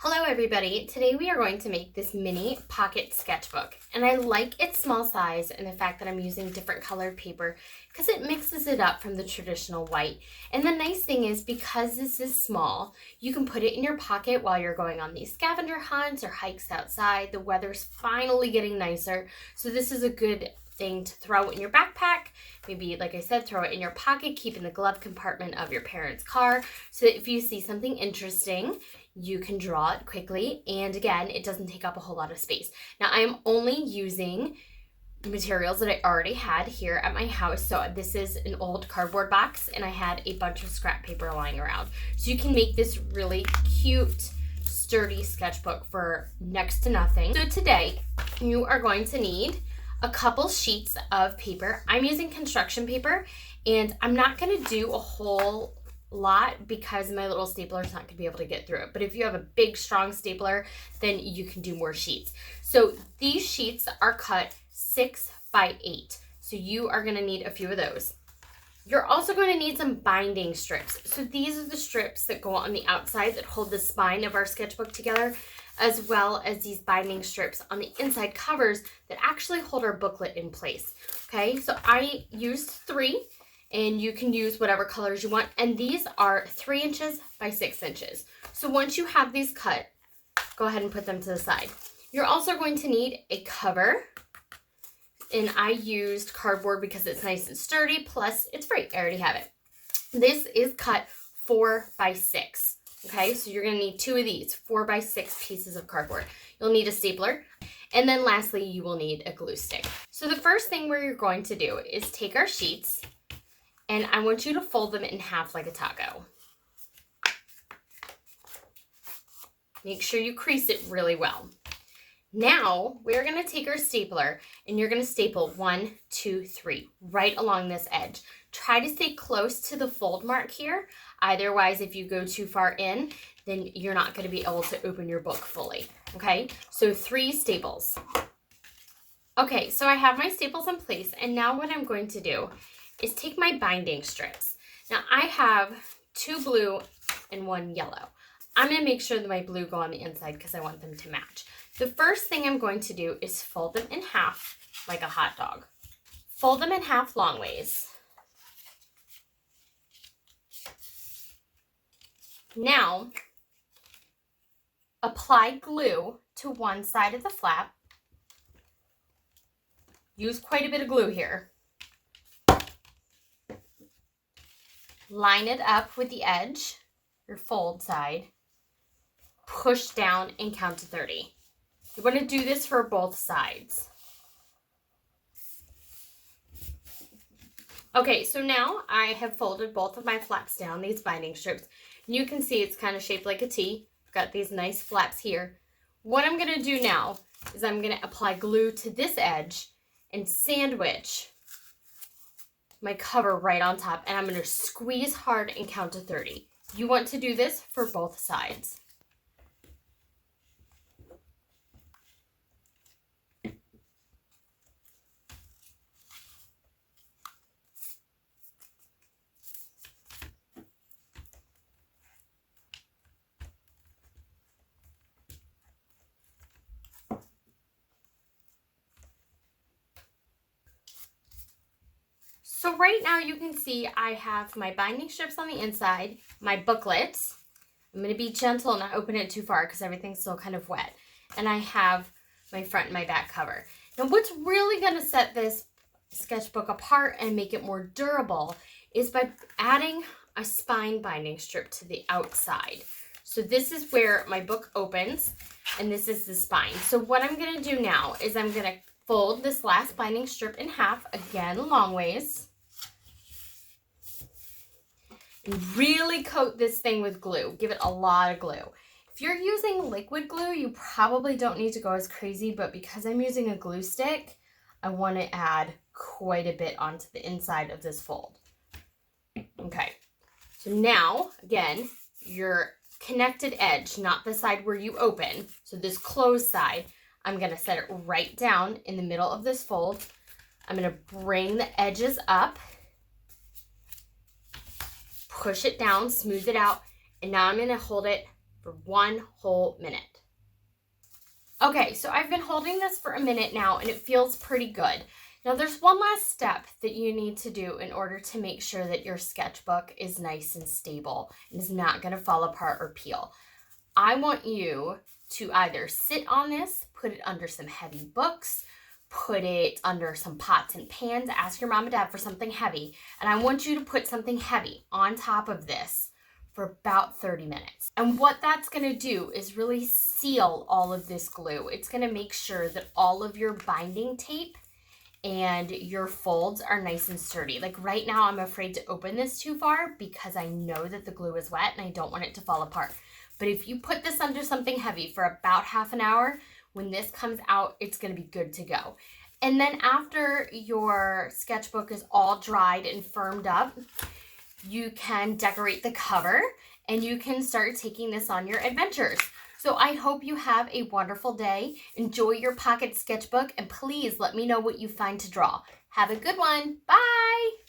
Hello everybody, today we are going to make this mini pocket sketchbook, and I like its small size and the fact that I'm using different colored paper because it mixes it up from the traditional white. And the nice thing is, because this is small, you can put it in your pocket while you're going on these scavenger hunts or hikes outside. The weather's finally getting nicer, so this is a good thing to throw in your backpack. Maybe, like I said, throw it in your pocket, keep in the glove compartment of your parents' car, so that if you see something interesting, you can draw it quickly, and again, it doesn't take up a whole lot of space. Now, I am only using materials that I already had here at my house. So this is an old cardboard box, and I had a bunch of scrap paper lying around. So you can make this really cute, sturdy sketchbook for next to nothing. So today, you are going to need a couple sheets of paper. I'm using construction paper, and I'm not going to do a whole lot because my little stapler is not going to be able to get through it. But if you have a big, strong stapler, then you can do more sheets. So these sheets are cut 6 by 8. So you are going to need a few of those. You're also going to need some binding strips. So these are the strips that go on the outside that hold the spine of our sketchbook together, as well as these binding strips on the inside covers that actually hold our booklet in place. Okay, so I used 3. And you can use whatever colors you want. And these are 3 inches by 6 inches. So once you have these cut, go ahead and put them to the side. You're also going to need a cover. And I used cardboard because it's nice and sturdy, plus it's free. I already have it. This is cut 4 by 6. Okay, so you're gonna need 2 of these, 4 by 6 pieces of cardboard. You'll need a stapler. And then lastly, you will need a glue stick. So the first thing we're going to do is take our sheets, and I want you to fold them in half like a taco. Make sure you crease it really well. Now, we're going to take our stapler, and you're going to staple 1, 2, 3 right along this edge. Try to stay close to the fold mark here. Otherwise, if you go too far in, then you're not going to be able to open your book fully. Okay, so 3 staples. Okay, so I have my staples in place, and now what I'm going to do is take my binding strips. Now I have 2 blue and 1 yellow. I'm going to make sure that my blue go on the inside because I want them to match. The first thing I'm going to do is fold them in half like a hot dog. Fold them in half long ways. Now, apply glue to one side of the flap. Use quite a bit of glue here. Line it up with the edge, your fold side, push down and count to 30. You want to do this for both sides. Okay, so now I have folded both of my flaps down, these binding strips. And you can see it's kind of shaped like a T. I've got these nice flaps here. What I'm going to do now is I'm going to apply glue to this edge and sandwich my cover right on top, and I'm going to squeeze hard and count to 30. You want to do this for both sides. So right now you can see I have my binding strips on the inside, my booklet. I'm going to be gentle and not open it too far because everything's still kind of wet. And I have my front and my back cover. Now what's really going to set this sketchbook apart and make it more durable is by adding a spine binding strip to the outside. So this is where my book opens, and this is the spine. So what I'm going to do now is I'm going to fold this last binding strip in half, again long ways. And really coat this thing with glue. Give it a lot of glue. If you're using liquid glue, you probably don't need to go as crazy, but because I'm using a glue stick, I want to add quite a bit onto the inside of this fold. Okay, so now, again, your connected edge, not the side where you open, so this closed side, I'm going to set it right down in the middle of this fold. I'm going to bring the edges up, push it down, smooth it out, and now I'm going to hold it for 1 whole minute. Okay, so I've been holding this for a minute now and it feels pretty good. Now there's one last step that you need to do in order to make sure that your sketchbook is nice and stable and is not going to fall apart or peel. I want you to either sit on this, put it under some heavy books, put it under some pots and pans, ask your mom and dad for something heavy, and I want you to put something heavy on top of this for about 30 minutes. And what that's gonna do is really seal all of this glue. It's gonna make sure that all of your binding tape and your folds are nice and sturdy. Like right now, I'm afraid to open this too far because I know that the glue is wet and I don't want it to fall apart. But if you put this under something heavy for about half an hour, when this comes out, it's gonna be good to go. And then after your sketchbook is all dried and firmed up, you can decorate the cover and you can start taking this on your adventures. So I hope you have a wonderful day. Enjoy your pocket sketchbook and please let me know what you find to draw. Have a good one. Bye.